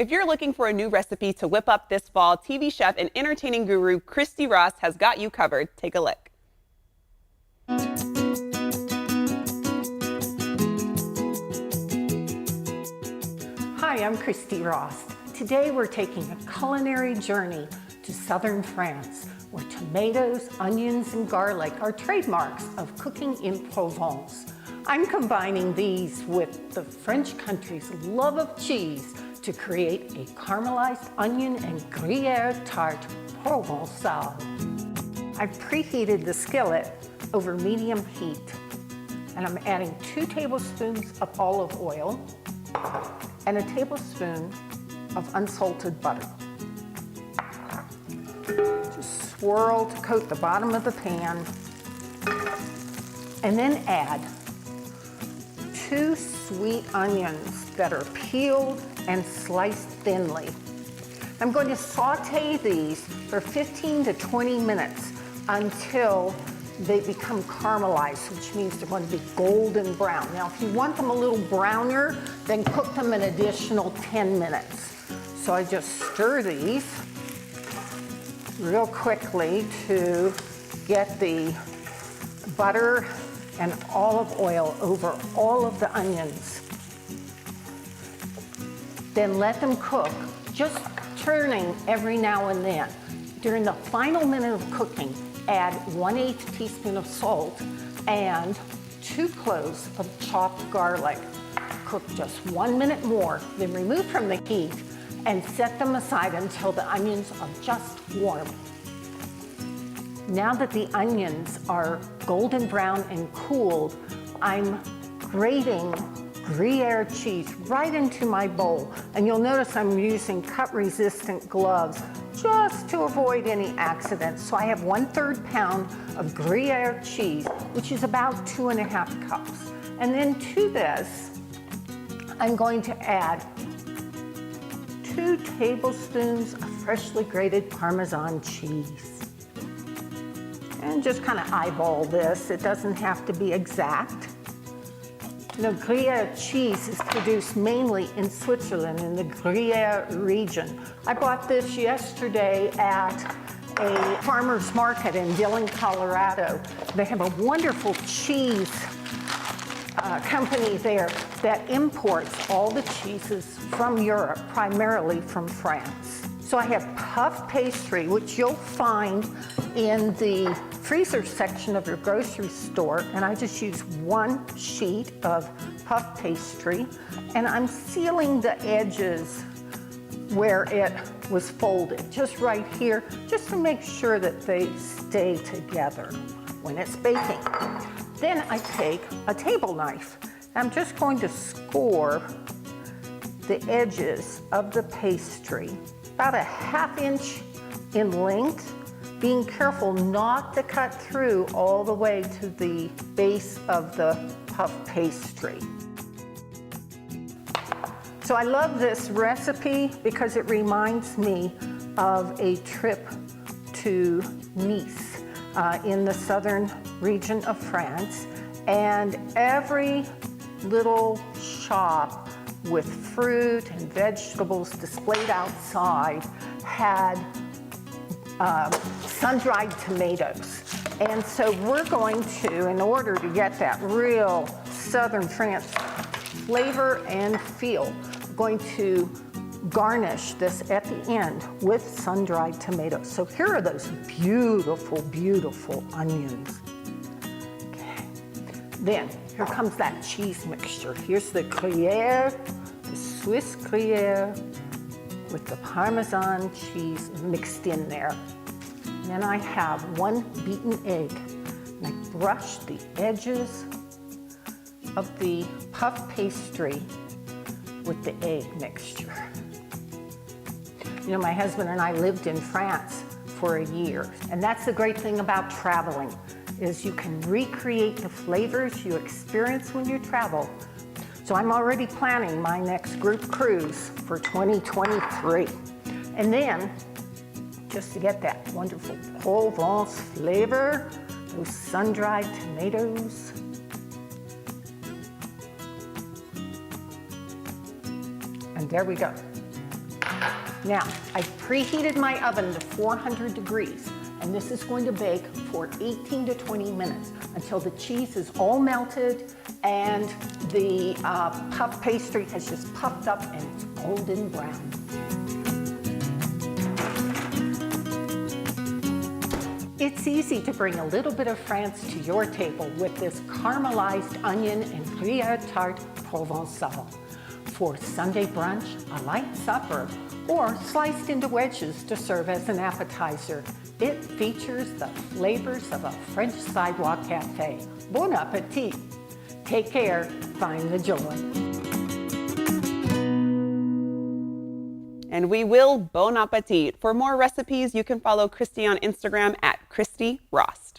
If you're looking for a new recipe to whip up this fall, TV chef and entertaining guru Christy Ross has got you covered. Take a look. Hi, I'm Christy Ross. Today we're taking a culinary journey to southern France, where tomatoes, onions, and garlic are trademarks of cooking in Provence. I'm combining these with the French country's love of cheese to create a caramelized onion and Gruyere tart Provençal. I've preheated the skillet over medium heat, and I'm adding 2 tablespoons of olive oil and a tablespoon of unsalted butter. Just swirl to coat the bottom of the pan, and then add 2 sweet onions that are peeled and sliced thinly. I'm going to saute these for 15 to 20 minutes until they become caramelized, which means they're going to be golden brown. Now, if you want them a little browner, then cook them an additional 10 minutes. So I just stir these real quickly to get the butter and olive oil over all of the onions. Then let them cook, just turning every now and then. During the final minute of cooking, add 1/8 teaspoon of salt and 2 cloves of chopped garlic. Cook just 1 minute more, then remove from the heat and set them aside until the onions are just warm. Now that the onions are golden brown and cooled, I'm grating Gruyere cheese right into my bowl. And you'll notice I'm using cut-resistant gloves just to avoid any accidents. So I have 1/3 pound of Gruyere cheese, which is about 2½ cups. And then to this, I'm going to add 2 tablespoons of freshly grated Parmesan cheese. And just kind of eyeball this. It doesn't have to be exact. The Gruyere cheese is produced mainly in Switzerland, in the Gruyere region. I bought this yesterday at a farmer's market in Dillon, Colorado. They have a wonderful cheese company there that imports all the cheeses from Europe, primarily from France. So I have puff pastry, which you'll find in the freezer section of your grocery store, and I just use 1 sheet of puff pastry, and I'm sealing the edges where it was folded, just right here, just to make sure that they stay together when it's baking. Then I take a table knife. I'm just going to score the edges of the pastry, about a 1/2 inch in length, being careful not to cut through all the way to the base of the puff pastry. So I love this recipe because it reminds me of a trip to Nice in the southern region of France, and every little shop with fruit and vegetables displayed outside had sun-dried tomatoes. And so we're going to, in order to get that real southern France flavor and feel, going to garnish this at the end with sun-dried tomatoes. So here are those beautiful, beautiful onions. Okay. Then here comes that cheese mixture. Here's the Gruyere, the Swiss Gruyere, with the Parmesan cheese mixed in there. And then I have 1 beaten egg, and I brush the edges of the puff pastry with the egg mixture. You know, my husband and I lived in France for a year, and that's the great thing about traveling, is you can recreate the flavors you experience when you travel. So I'm already planning my next group cruise for 2023. And then, just to get that wonderful Provence flavor, those sun-dried tomatoes. And there we go. Now, I've preheated my oven to 400 degrees, and this is going to bake for 18 to 20 minutes until the cheese is all melted and the puff pastry has just puffed up and it's golden brown. It's easy to bring a little bit of France to your table with this caramelized onion and Gruyère tart Provençal. For Sunday brunch, a light supper, or sliced into wedges to serve as an appetizer. It features the flavors of a French sidewalk cafe. Bon appetit! Take care, find the joy. And we will bon appetit. For more recipes, you can follow Christy on Instagram at Christy Ross.